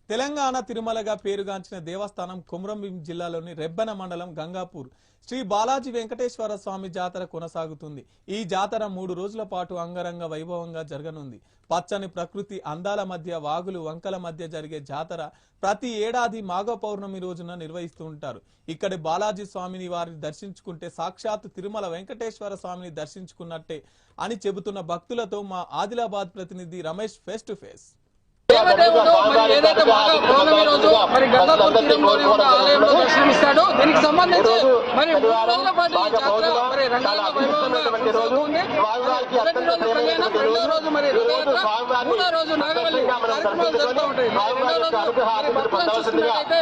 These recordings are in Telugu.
తెలంగాణ తిరుమలగా పేరుగాంచిన దేవస్థానం కొమరంభీం జిల్లాలోని రెబ్బన మండలం గంగాపూర్ శ్రీ బాలాజీ వెంకటేశ్వర స్వామి జాతర కొనసాగుతుంది। ఈ జాతర 3 రోజుల పాటు అంగరంగ వైభవంగా జరగనుంది। పచ్చని ప్రకృతి అందాల మధ్య వాగులు వంకల మధ్య జరిగే జాతర ప్రతి ఏడాది మాఘ పౌర్ణమి రోజున నిర్వహిస్తూ ఉంటారు। ఇక్కడి బాలాజీ స్వామిని వారిని దర్శించుకుంటే సాక్షాత్ తిరుమల వెంకటేశ్వర స్వామిని దర్శించుకున్నట్టే అని చెబుతున్న భక్తులతో మా ఆదిలాబాద్ ప్రతినిధి రమేష్ ఫేస్ టు ఫేస్। ఏదైతే మాఘ పౌర్ణమి రోజు మరి గంగాపూర్ తీరంలోని ఉన్న ఆలయంలో దర్శనమిస్తాడు। దీనికి సంబంధించి మరి 3 రోజుల పాటు ఈ జాతర మరి రంగాల వైభవంగా కొనసాగుతుంది। మొదటి రోజు కళ్యాణం, రెండో రోజు మరి రథయాత్ర, మూడో రోజు నాగవల్లి కార్యక్రమాలు జరుగుతూ ఉంటాయి। రెండో రోజు మరి భక్తులను చూసుకున్నట్లయితే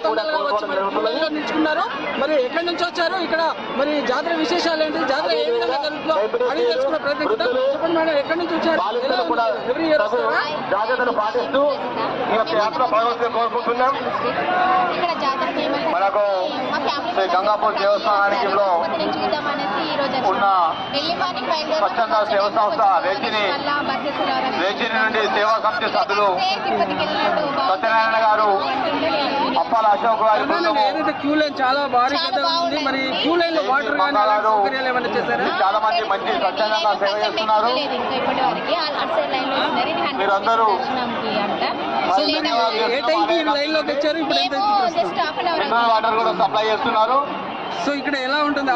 తండాలుగా వచ్చి మరి క్యూలైన్లో నిల్చుకున్నారు। మరి ఎక్కడి నుంచి వచ్చారు, ఇక్కడ మరి జాతర విశేషాలు ఏంటి, జాతర ఏ విధంగా జరుగుతుందో అడిగి తెలుసుకున్న ప్రయత్నం చేద్దాం। చెప్పండి మేడం, ఎక్కడి నుంచి వచ్చారు, ఎవ్రీ ఇయర్ వస్తారా? పాటిస్తూ ఈ యొక్క యాత్ర భగవంతుని కోరుకుంటున్నాం। మనకు శ్రీ గంగాపూర్ దేవస్థానానికి ఉన్న స్వచ్ఛంద సేవ సంస్థ రేచిని నుండి సేవా సమితి సభ్యులు సత్యనారాయణ గారు, అప్పాల అశోక్ గారి ఏదైతే క్యూ లైన్ చాలా భారీగా ఉంది, మరి క్యూ లైన్ లో వాటర్ చాలా మంది మంచి స్వచ్ఛందంగా సేవ చేస్తున్నారు। మీరందరూ ఏ టైంకి లైన్ లోకి వచ్చారు, ఇప్పుడు మినరల్ వాటర్ కూడా సప్లై చేస్తున్నారు। సో ఇక్కడ ఎలా ఉంటుంది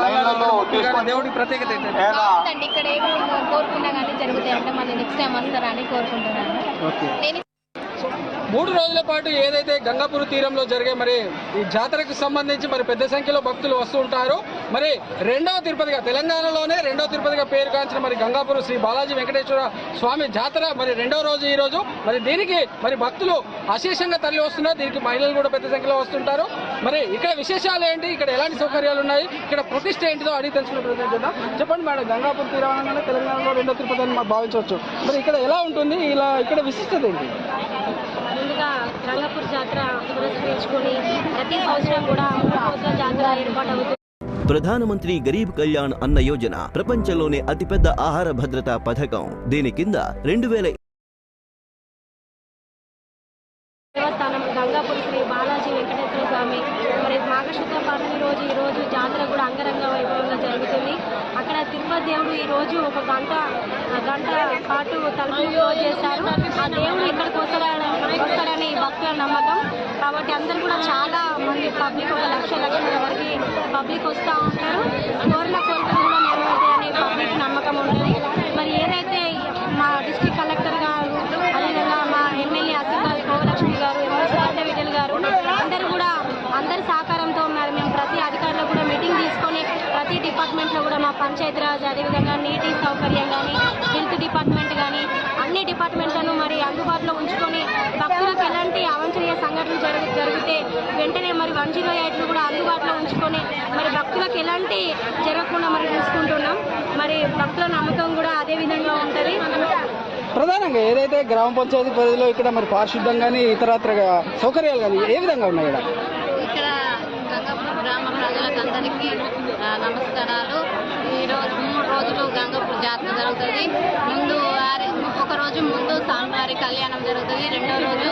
దేవుడి ప్రత్యేకత ఏంటంటే ఇక్కడ ఏమి కోరుకున్నా కానీ జరుగుతాయి అంటే మళ్ళీ నెక్స్ట్ టైం వస్తారా అని కోరుకుంటున్నాను। 3 రోజుల పాటు ఏదైతే గంగాపూర్ తీరంలో జరిగే మరి ఈ జాతరకు సంబంధించి మరి పెద్ద సంఖ్యలో భక్తులు వస్తూ ఉంటారు। మరి రెండవ తిరుపతిగా, తెలంగాణలోనే రెండవ తిరుపతిగా పేరుగాంచిన మరి గంగాపూర్ శ్రీ బాలాజీ వెంకటేశ్వర స్వామి జాతర మరి రెండవ రోజు ఈ రోజు। మరి దీనికి మరి భక్తులు అశేషంగా తరలి వస్తున్నారు, దీనికి మహిళలు కూడా పెద్ద సంఖ్యలో వస్తుంటారు। మరి ఇక్కడ విశేషాలు ఏంటి, ఇక్కడ ఎలాంటి సౌకర్యాలు ఉన్నాయి, ఇక్కడ ప్రతిష్ట ఏంటిదో అడిగి తెలుసుకునే ప్రయత్నం చేద్దాం। చెప్పండి మేడం, గంగాపూర్ తీరం తెలంగాణలో రెండవ తిరుపతి అని మనం భావించవచ్చు, మరి ఇక్కడ ఎలా ఉంటుంది, ఇలా ఇక్కడ విశిష్టత ఏంటి? ముందుగా గంగాపూర్ జాతర పురస్కరించుకొని ప్రతి సంవత్సరం కూడా 3 రోజుల జాతర ఏర్పాటు అవుతుంది। ప్రధానమంత్రి గరీబ్ కళ్యాణ్ అన్న యోజన ప్రపంచంలోనే అతిపెద్ద ఆహార భద్రతా పథకం। దీని కింద 2000 దేవస్థానం గంగాపూర్ శ్రీ బాలాజీ వెంకటేశ్వర స్వామి మరి మాఘశుద్ధ పౌర్ణమి రోజు ఈ రోజు జాతర కూడా అంగరంగ వైభవంగా జరుగుతుంది। అక్కడ తిరుపతి దేవుడు ఈ రోజు ఒక గంట పాటు తలుపులు క్లోజ్ చేస్తారు। ఆ దేవుడు ఇక్కడికి వస్తాడని భక్తుల నమ్మకం కాబట్టి అందరూ కూడా చాలా మంది పబ్లిక్, 1 లక్షల వరకు పబ్లిక్ వస్తూ ఉంటారు। కోరిన కోరికలు కూడా నెరవేరుతాయని పబ్లిక్ నమ్మకం ఉంటుంది। మరి ఏదైతే మా డిస్ట్రిక్ట్ కలెక్టర్ గారు, అదేవిధంగా మా ఎమ్మెల్యే అసిఫాలి కోవలక్ష్మి గారు, ఎమ్మెల్సీ విఠల్ గారు అందరి సహకారంతో మరి మేము ప్రతి అధికారులు కూడా మీటింగ్ తీసుకొని ప్రతి డిపార్ట్మెంట్లో కూడా మా పంచాయతీరాజ్, అదేవిధంగా నీటి సౌకర్యం కానీ, హెల్త్ డిపార్ట్మెంట్ కానీ అన్ని డిపార్ట్మెంట్లను మరి అందుబాటులో ఉంచుకొని భక్తులకు ఎలాంటి అవాంఛనీయ సంఘటనలు జరిగితే వెంటనే మరి 108ను కూడా అందుబాటులో ఉంచుకొని మరి భక్తులకు ఎలాంటి జరగకుండా మరి చూసుకుంటున్నాం। మరి భక్తుల నమ్మకం కూడా అదే విధంగా ఉంటుంది। ప్రధానంగా ఏదైతే గ్రామ పంచాయతీ పరిధిలో ఇక్కడ మరి పారిశుద్ధం కానీ ఇతరత్ర సౌకర్యాలు కానీ ఏ విధంగా ఉన్నాయి? ఇక్కడ గంగాపూర్ గ్రామ ప్రజలకు అందరికీ నమస్కారాలు। ఈరోజు 3 రోజులు గంగాపూర్ జాతర జరుగుతుంది। ఒక రోజు ముందు స్వామివారి కళ్యాణం జరుగుతుంది, రెండో రోజు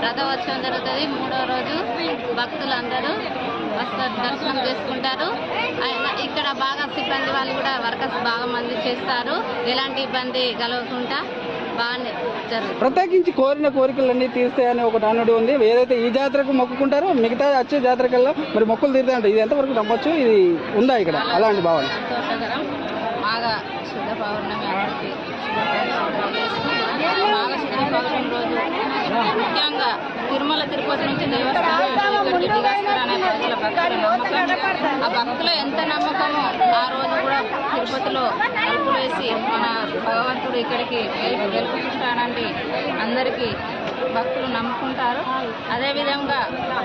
రథోత్సవం జరుగుతుంది, మూడో రోజు భక్తులందరూ దర్శనం చేసుకుంటారు। ఇక్కడ బాగా సిబ్బంది వాళ్ళు కూడా వర్కర్స్ బాగా మంది చేస్తారు, ఎలాంటి ఇబ్బంది కలగకుండా బాగానే జరుగుతుంది। ప్రత్యేకించి కోరిన కోరికలన్నీ తీస్తాయని ఒక నానుడి ఉంది। ఏదైతే ఈ జాతరకు మొక్కుకుంటారో మిగతా వచ్చే జాతరకల్లా మరి మొక్కులు తీరుతాయంట, ఇది ఎంతవరకు నమ్మొచ్చు, ఇది ఉందా ఇక్కడ అలాంటి భావన? సంతోషకరం। మాఘ శుద్ధ పౌర్ణమి అందరికీ మాఘ శుద్ధ పౌర్ణమి రోజు ముఖ్యంగా తిరుమల తిరుపతి నుంచి దేవస్థానం ఇక్కడికి దిగేస్తారనే ప్రజల భక్తుల నమ్మకం। ఆ భక్తుల ఎంత నమ్మకమో ఆ రోజు కూడా తిరుపతిలో తలుపులు వేసి మన భగవంతుడు ఇక్కడికి వెలుపుకుంటాడని అందరికీ భక్తులు నమ్ముకుంటారు। అదేవిధంగా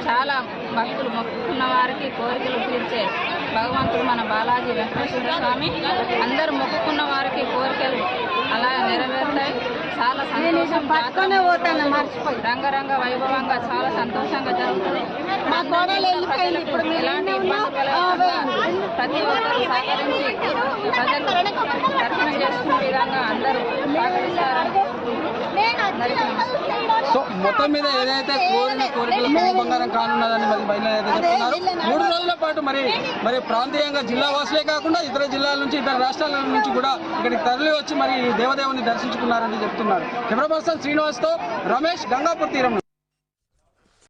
చాలా భక్తులు మొక్కుకున్న వారికి కోరికలు తీర్చే భగవంతుడు మన బాలాజీ వెంకటేశ్వర స్వామి। అందరూ మొక్కుకున్న వారికి కోరికలు అలా నెరవేరుతాయి। చాలా సంతోషం. రంగరంగ వైభవంగా చాలా సంతోషంగా జరుగుతుంది. ప్రజలకు ఎలాంటి ఇబ్బంది కలగకుండా ప్రతి ఒక్కరు సహకరించి ప్రజలు దర్శనం చేసుకునే విధంగా అందరూ సహకరిస్తారని సో మొత్తం మీద ఏదైతే కోరిన కోరికలు కొంగు బంగారం కానున్నదని మరి మహిళలు అయితే చెప్తున్నారు. 3 రోజుల పాటు మరి ప్రాంతీయంగా జిల్లా వాసులే కాకుండా ఇతర జిల్లాల నుంచి ఇతర రాష్ట్రాల నుంచి కూడా ఇక్కడికి తరలి వచ్చి మరి దేవదేవుని దర్శించుకున్నారని చెప్తున్నారు. కెమెరా పర్సన్ శ్రీనివాస్తో రమేష్, గంగాపూర్ తీరం.